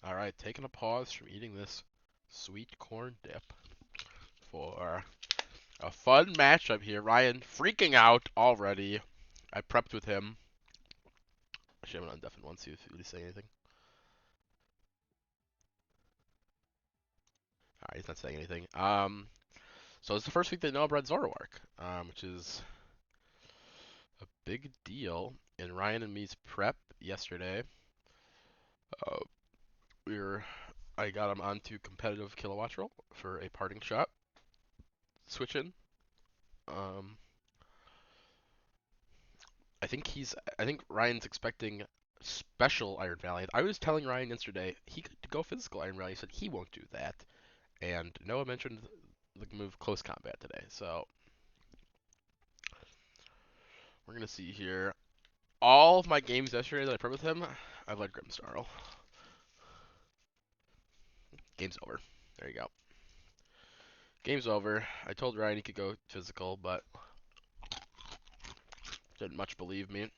Alright, taking a pause from eating this sweet corn dip for a fun matchup here. Ryan freaking out already. I prepped with him. Actually, I'm gonna undeafen one, see if he say anything. Alright, he's not saying anything. So it's the first week they know about Zoroark, which is a big deal. In Ryan and me's prep yesterday, uh, we were I got him onto competitive Kilowatt roll for a parting shot. Switch in. Um, I think Ryan's expecting special Iron Valiant. I was telling Ryan yesterday he could go physical Iron Valiant. He said he won't do that. And Noah mentioned the move close combat today. So we're gonna see here. All of my games yesterday that I played with him, I led Grimmsnarl. Game's over. There you go. Game's over. I told Ryan he could go physical, but didn't much believe me.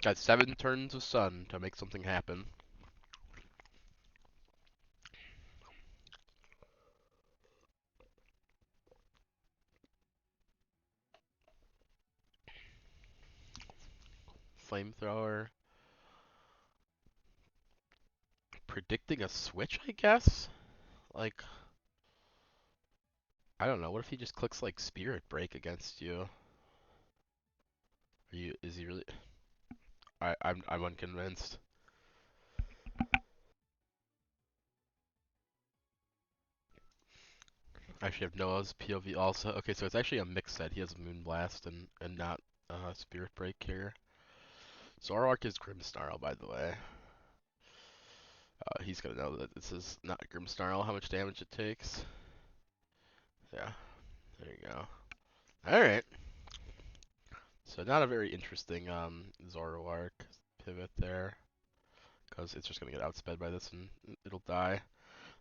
Got 7 turns of sun to make something happen. Flamethrower. Predicting a switch, I guess? Like, I don't know. What if he just clicks like Spirit Break against you? Is he really? I'm unconvinced. I actually have Noah's POV also. Okay, so it's actually a mixed set. He has Moonblast and not Spirit Break here. Zoroark is Grimmsnarl, by the way. He's gonna know that this is not Grimmsnarl, how much damage it takes. Yeah, there you go. Alright. So not a very interesting Zoroark pivot there. Because it's just gonna get outsped by this and it'll die.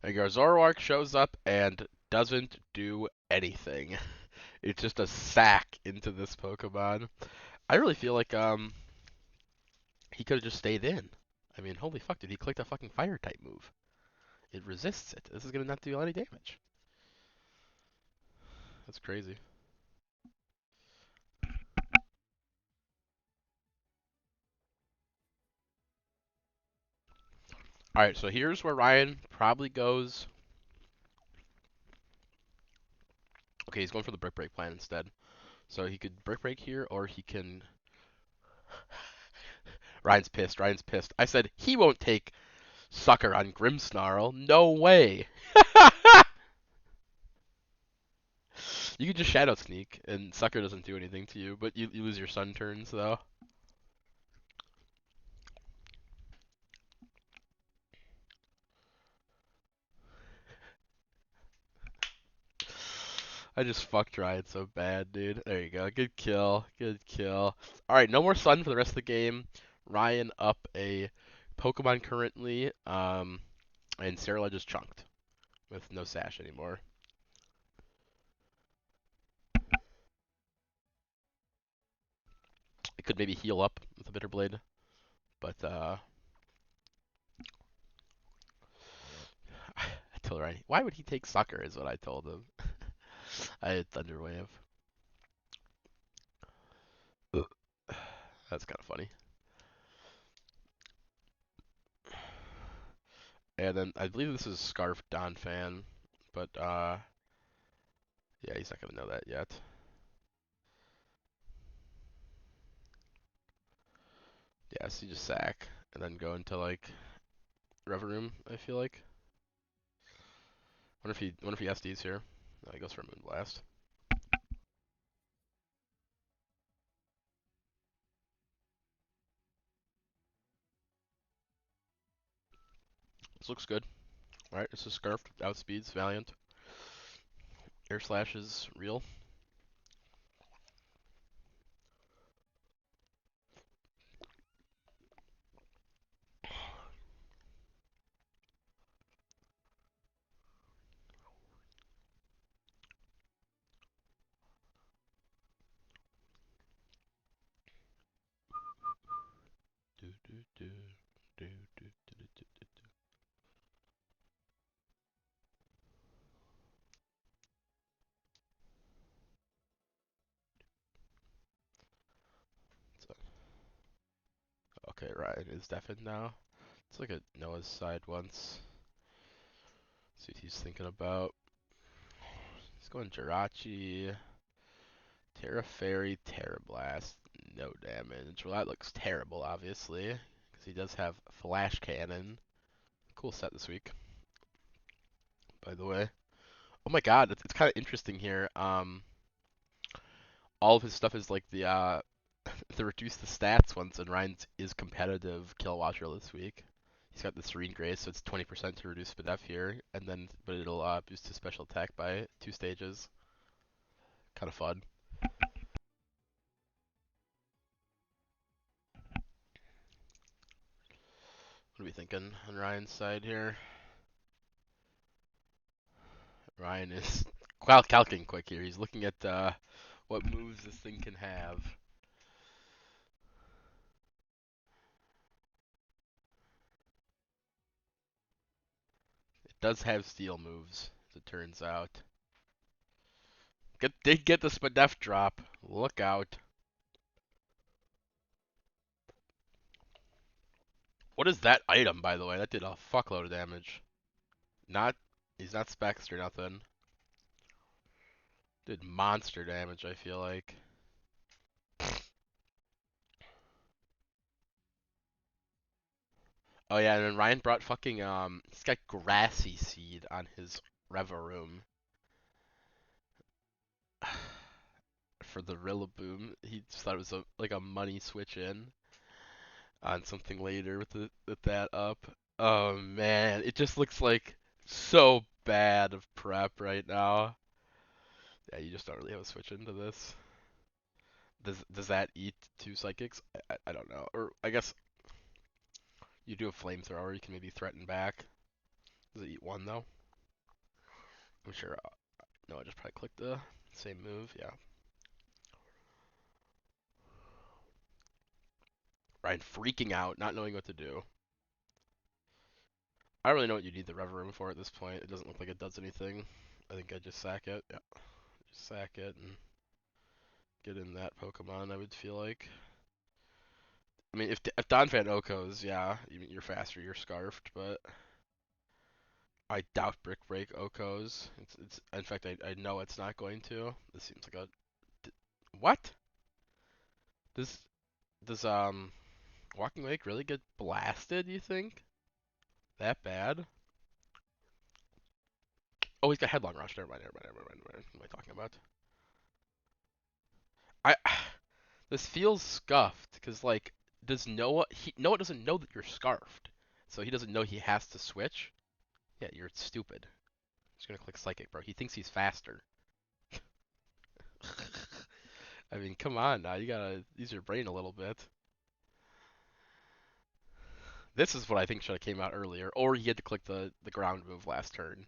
There you go. Zoroark shows up and doesn't do anything. It's just a sack into this Pokemon. I really feel like he could have just stayed in. I mean, holy fuck, did he click a fucking fire type move? It resists it. This is gonna not do any damage. That's crazy. Alright, so here's where Ryan probably goes. Okay, he's going for the Brick Break plan instead. So he could Brick Break here, or he can... Ryan's pissed, Ryan's pissed. I said, he won't take Sucker on Grimmsnarl. No way. You can just Shadow Sneak, and Sucker doesn't do anything to you, but you lose your Sun turns, though. I just fucked Ryan so bad, dude. There you go. Good kill. Good kill. Alright, no more Sun for the rest of the game. Ryan up a Pokemon currently, and Sarah just chunked with no Sash anymore. It could maybe heal up with a Bitter Blade, but I told Ryan, why would he take Sucker? Is what I told him. I had Thunder Wave. That's kind of funny. And then I believe this is Scarf Don fan, but yeah, he's not gonna know that yet. Yeah, so you just sack and then go into like Reverum, I feel like. Wonder if he SDs here. No, he goes for a Moonblast. This looks good. Alright, this is Scarfed, outspeeds Valiant. Air Slash is real. Ryan is deafened now. Let's look at Noah's side once. See what he's thinking about. He's going Jirachi, Terra Fairy, Terra Blast, no damage. Well, that looks terrible, obviously, because he does have Flash Cannon. Cool set this week, by the way. Oh my god, it's kind of interesting here. All of his stuff is like the the reduce the stats ones, and Ryan's is competitive Kill Watcher this week. He's got the Serene Grace, so it's 20% to reduce Spadef here, and then but it'll boost his special attack by 2 stages. Kind of fun. What are we thinking on Ryan's side here? Ryan is calculating quick here. He's looking at what moves this thing can have. It does have steel moves, as it turns out. Did get the Spadef drop. Look out. What is that item, by the way? That did a fuckload of damage. Not, he's not Specs or nothing. Did monster damage, I feel like. Oh yeah, and then Ryan brought fucking he's got Grassy Seed on his Rillaboom. For the Rillaboom. He just thought it was like a money switch in on something later with that up. Oh man, it just looks like so bad of prep right now. Yeah, you just don't really have a switch into this. Does that eat 2 psychics? I don't know. Or I guess you do a flamethrower. You can maybe threaten back. Does it eat 1 though? I'm sure. No, I just probably clicked the same move. Yeah. Ryan freaking out, not knowing what to do. I don't really know what you need the Rev Room for at this point. It doesn't look like it does anything. I think I just sack it. Yeah. Just sack it and get in that Pokemon, I would feel like. I mean, if Donphan Okos, yeah, you're faster, you're scarfed, but I doubt Brick Break Okos. It's in fact, I know it's not going to. This seems like a what? Does does Walking Wake really get blasted? You think that bad? Oh, he's got Headlong Rush. Never mind. What am I talking about? I this feels scuffed because like does Noah doesn't know that you're scarfed, so he doesn't know he has to switch. Yeah, you're stupid. He's gonna click Psychic, bro. He thinks he's faster. I mean, come on now. You gotta use your brain a little bit. This is what I think should have came out earlier, or he had to click the ground move last turn.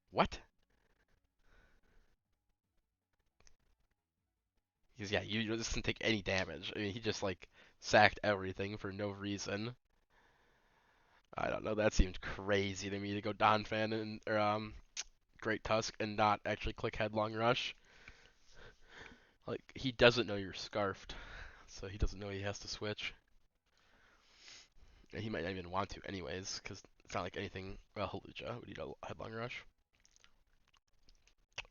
What? Because yeah, you this doesn't take any damage. I mean, he just like sacked everything for no reason. I don't know. That seemed crazy to me to go Donphan and or Great Tusk and not actually click Headlong Rush. Like he doesn't know you're scarfed, so he doesn't know he has to switch. And he might not even want to anyways, because it's not like anything. Well, Halucha would need a Headlong Rush.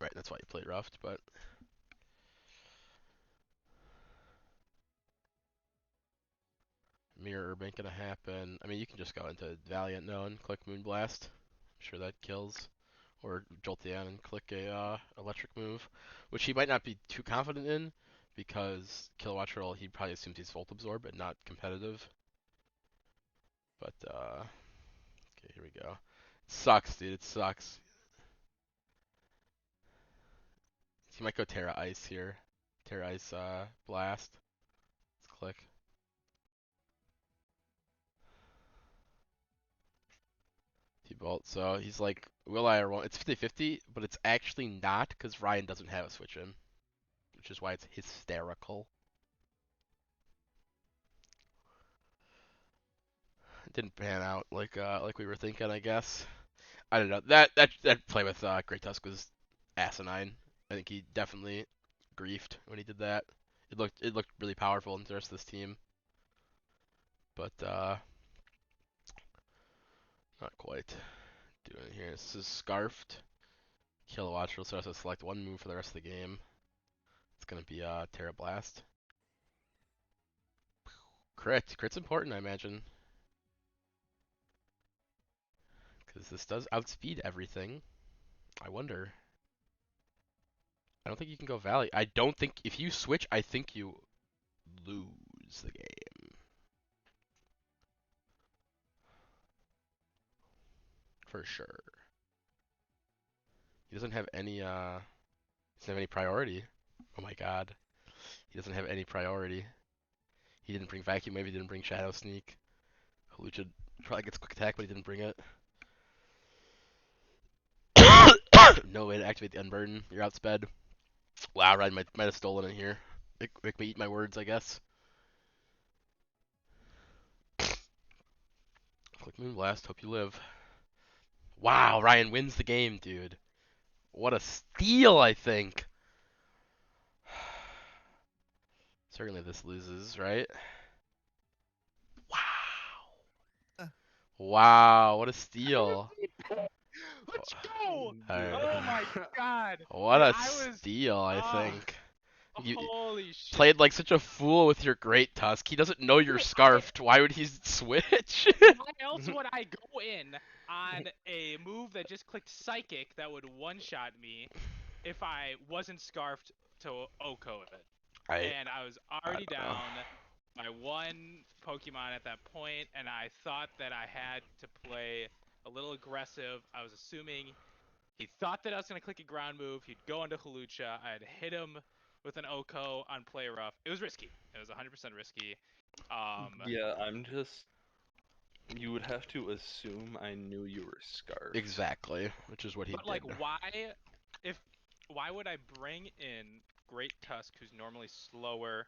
Right, that's why he played Ruffed, but Mirror Herb ain't gonna happen. I mean, you can just go into Valiant now and click Moonblast. I'm sure that kills. Or Jolteon and click a electric move, which he might not be too confident in, because Kilowatt Troll, he probably assumes he's Volt Absorb and not competitive. But, okay, here we go. It sucks, dude, it sucks. He might go Terra Ice here. Terra Ice, Blast. Let's click. T-Bolt, so he's like, will I or won't? It's 50-50, but it's actually not, because Ryan doesn't have a switch in, which is why it's hysterical. It didn't pan out like we were thinking, I guess. I don't know. That play with Great Tusk was asinine. I think he definitely griefed when he did that. It looked really powerful in the rest of this team. but not quite doing it here. This is Scarfed. Kilowattrel, so I have to select one move for the rest of the game. It's gonna be Terra Blast. Crit. Crit's important, I imagine. Because this does outspeed everything. I wonder. I don't think you can go Valley. I don't think, if you switch, I think you lose the game. For sure. He doesn't have any, doesn't have any priority. Oh my god. He doesn't have any priority. He didn't bring Vacuum Wave, he didn't bring Shadow Sneak. Hawlucha probably gets Quick Attack, but he didn't bring it. No way to activate the Unburden. You're outsped. Wow, Ryan might have stolen it here. Make me eat my words, I guess. Click Moonblast, hope you live. Wow, Ryan wins the game, dude. What a steal, I think. Certainly this loses, right? Wow. Wow, what a steal. Let's go! Alright. Oh my god! What Dude, a steal, I think. You Holy shit. played like such a fool with your Great Tusk. He doesn't know you're Scarfed. Why would he switch? Why else would I go in on a move that just clicked Psychic that would one-shot me if I wasn't Scarfed to Oko it? And I was already down by one Pokemon at that point, and I thought that I had to play a little aggressive. I was assuming he thought that I was going to click a ground move. He'd go into Hawlucha. I'd hit him with an Oko on Play Rough. It was risky. It was 100% risky. Yeah, I'm just. You would have to assume I knew you were Scarfed. Exactly, which is what he But did. like, why would I bring in Great Tusk, who's normally slower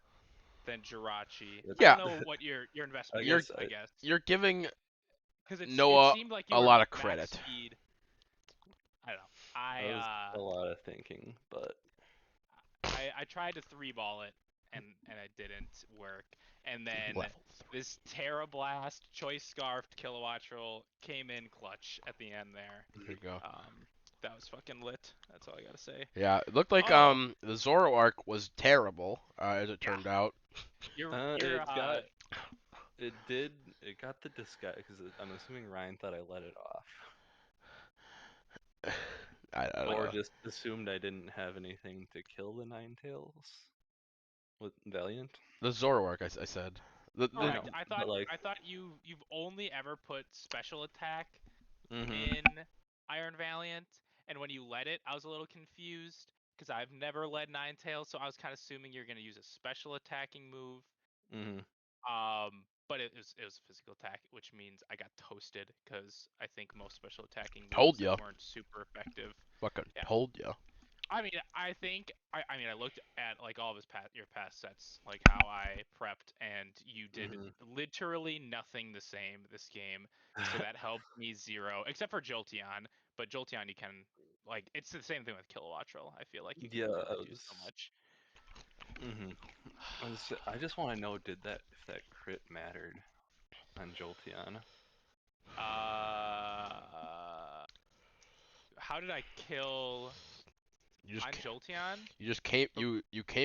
than Jirachi? Yeah. I don't know what your investment is, I guess. You're giving Because Noah it seemed like you a were lot of max credit. Speed. I don't know. That was a lot of thinking, but I tried to 3-ball it, and it didn't work. And then this Terra Blast, Choice Scarfed Kilowattrel came in clutch at the end there. There you go. That was fucking lit. That's all I gotta say. Yeah, it looked like the Zoro arc was terrible, as it turned out. it got the disguise, because I'm assuming Ryan thought I let it off. I don't know. Or just assumed I didn't have anything to kill the Ninetales with Valiant. The Zoro arc, I said. Correct. I thought you've only ever put special attack in Iron Valiant, and when you led it, I was a little confused because I've never led Ninetales, so I was kind of assuming you're gonna use a special attacking move. But it was a physical attack, which means I got toasted because I think most special attacking moves weren't super effective. Fucking told ya. I mean, I think I looked at like all of your past sets, like how I prepped, and you did literally nothing the same this game, so that helped me zero, except for Jolteon. But Jolteon, you can like it's the same thing with Kilowattrel. I feel like you can do so much. I just want to know, if that crit mattered on Jolteon? How did I kill on Jolteon? You just came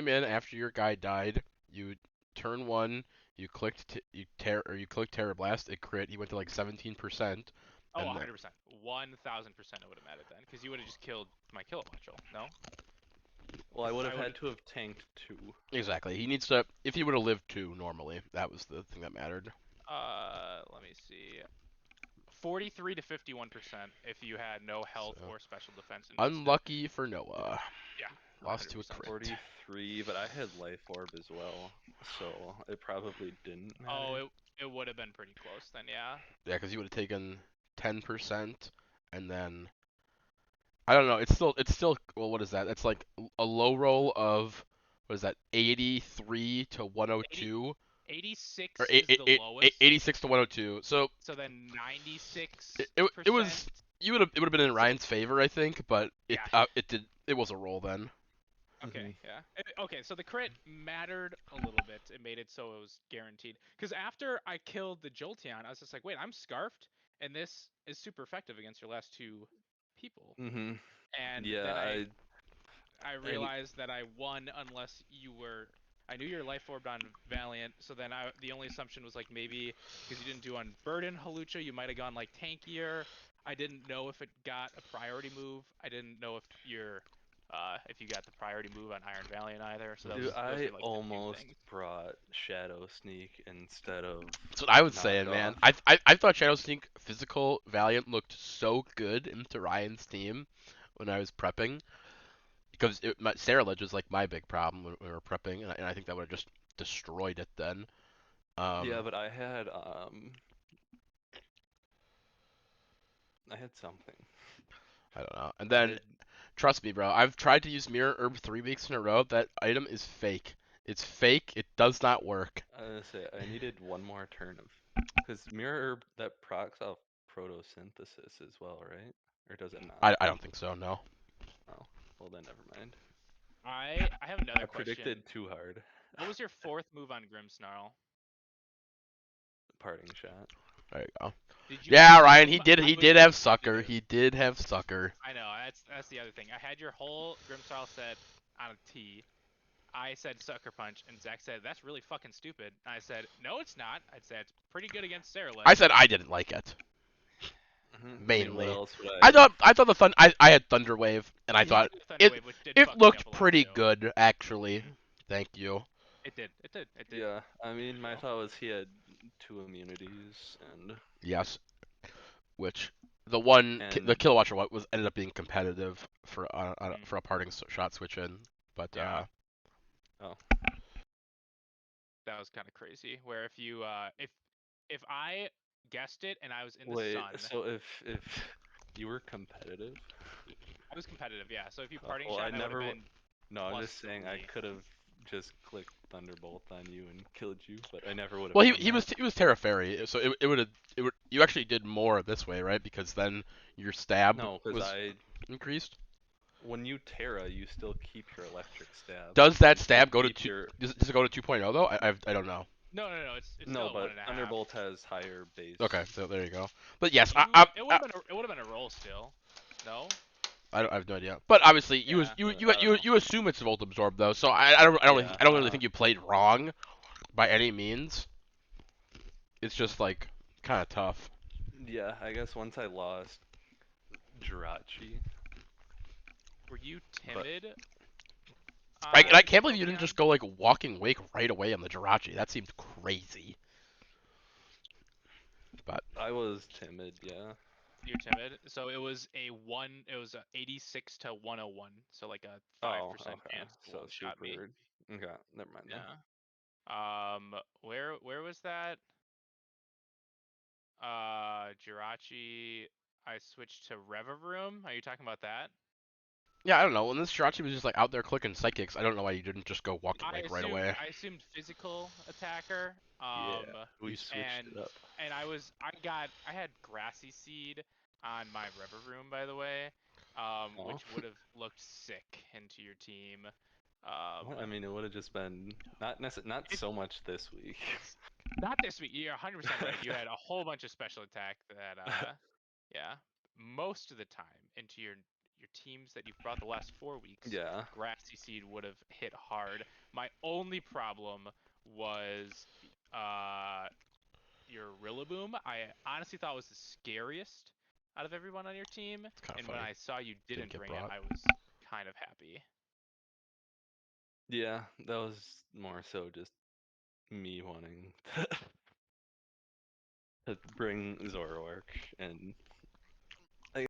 in after your guy died. You turn 1, you clicked Terra Blast, it crit. He went to like 17%. Oh, 100%. 1,000% it would have mattered then, because you would have just killed my Kilowattrel, no? Well, I would have had to have tanked 2. Exactly. He needs to. If he would have lived 2 normally, that was the thing that mattered. Let me see. 43 to 51% if you had no health or special defense. Unlucky for Noah. Yeah. Lost to a crit. 43, but I had Life Orb as well, so it probably didn't matter. Oh, it would have been pretty close then, yeah. Yeah, because you would have taken 10%, and then I don't know. It's still. Well, what is that? It's like a low roll of what is that? 83 to 102. 86 or is the lowest. 86 to 102. So then 96. It was. It would have been in Ryan's favor, I think, but it was a roll then. Okay, Hmm. yeah. Okay, so the crit mattered a little bit. It made it so it was guaranteed. Because after I killed the Jolteon, I was just like, wait, I'm scarfed, and this is super effective against your last two people. Hmm. And Yeah, then I I I realized that I won unless you were. I knew your life orb on Valiant, so then the only assumption was like maybe because you didn't do on Burden Halucha, you might have gone like tankier. I didn't know if it got a priority move. I didn't know if you got the priority move on Iron Valiant either. So dude, those I were like the two almost things. brought Shadow Sneak instead of That's what I was saying, man. knockoff. I thought Shadow Sneak physical Valiant looked so good into Ryan's team when I was prepping because Sarah Ledge was like my big problem when we were prepping, and I think that would have just destroyed it then. Yeah, Um, but I had something. I don't know. And I then had trust me, bro. I've tried to use Mirror Herb 3 weeks in a row. That item is fake. It's fake. It does not work. say I needed one more turn of because Mirror Herb that procs off photosynthesis as well, right? Or does it not? I don't think so. No. Oh, well then never mind. I have I another question. predicted too hard. What was your fourth move on Grimmsnarl? Parting shot. There you go. Did you Yeah, Ryan. assume I He was did gonna have be sucker. negative? He did have sucker. I know that's the other thing. I had your whole Grimmsnarl set on a T. I said sucker punch, and Zach said that's really fucking stupid. And I said no, it's not. I'd say it's pretty good against Sarah I Ledge. said I didn't like it I mean, what mainly. else would I? I thought I had Thunder Wave, and I You thought did Thunder it Wave, which did it fuck me up looked a lot pretty too. good actually. Thank you. It did. It did. It did. Yeah, I mean, my So thought was he had two immunities Yes, which the and Kill Watcher was ended up being competitive mm, for a parting shot switch in, but yeah, oh that was kind of crazy. Where if you if I guessed it and I was in the wait, sun, so if you were competitive, I was competitive. Yeah. So if you parting well, I shot, I would have never. been No, I'm plus just saying I three. could have just clicked Thunderbolt on you and killed you, but I never would have well done that. he was Terra Fairy, so it would you actually did more this way, right? Because then your stab No, because was increased. when you Terra, you still keep your electric stab. Does that You still stab go to keep two? your Does it go to 2.0 though? I don't know. No. It's no, still at one but and a half. Thunderbolt has higher Okay, base. so there you go. But yes, It would have been a roll still. No. I have no idea. But obviously, Yeah. I don't know. you assume it's Volt Absorb though, so Yeah, I don't really think you played wrong by any means. It's just like kind of tough. yeah. I guess once I lost Jirachi, Were you but timid And I on can't believe you didn't Jolteon? just go like Walking Wake right away on the Jirachi. That seemed crazy. But I was timid. Yeah. You're timid. So it was a one. It was a 86 to 101. So like a Oh, 5% okay. chance to So one shot me. super. Okay, never mind then. Yeah. Where was that? Jirachi. I switched to Revivroom. Are you talking about that? yeah, I don't know. When this Jirachi was just like out there clicking psychics, I don't know why you didn't just go Walking Wake right away. I assumed physical attacker. Yeah, we switched And it up. I had Grassy Seed on my Revivroom, by the way, Oh, which would have looked sick into your team. what? I mean, it would have just been not It so much this week. Not this week. You're 100% right. You had a whole bunch of special attack that yeah, most of the time into your teams that you've brought the last 4 weeks, Yeah. Grassy Seed would have hit hard. My only problem was uh your Rillaboom. I honestly thought was the scariest out of everyone on your team, It's kind of and when funny. I saw you Didn't didn't get bring it, brought. I was kind of happy. Yeah, that was more so just me wanting to bring Zoroark and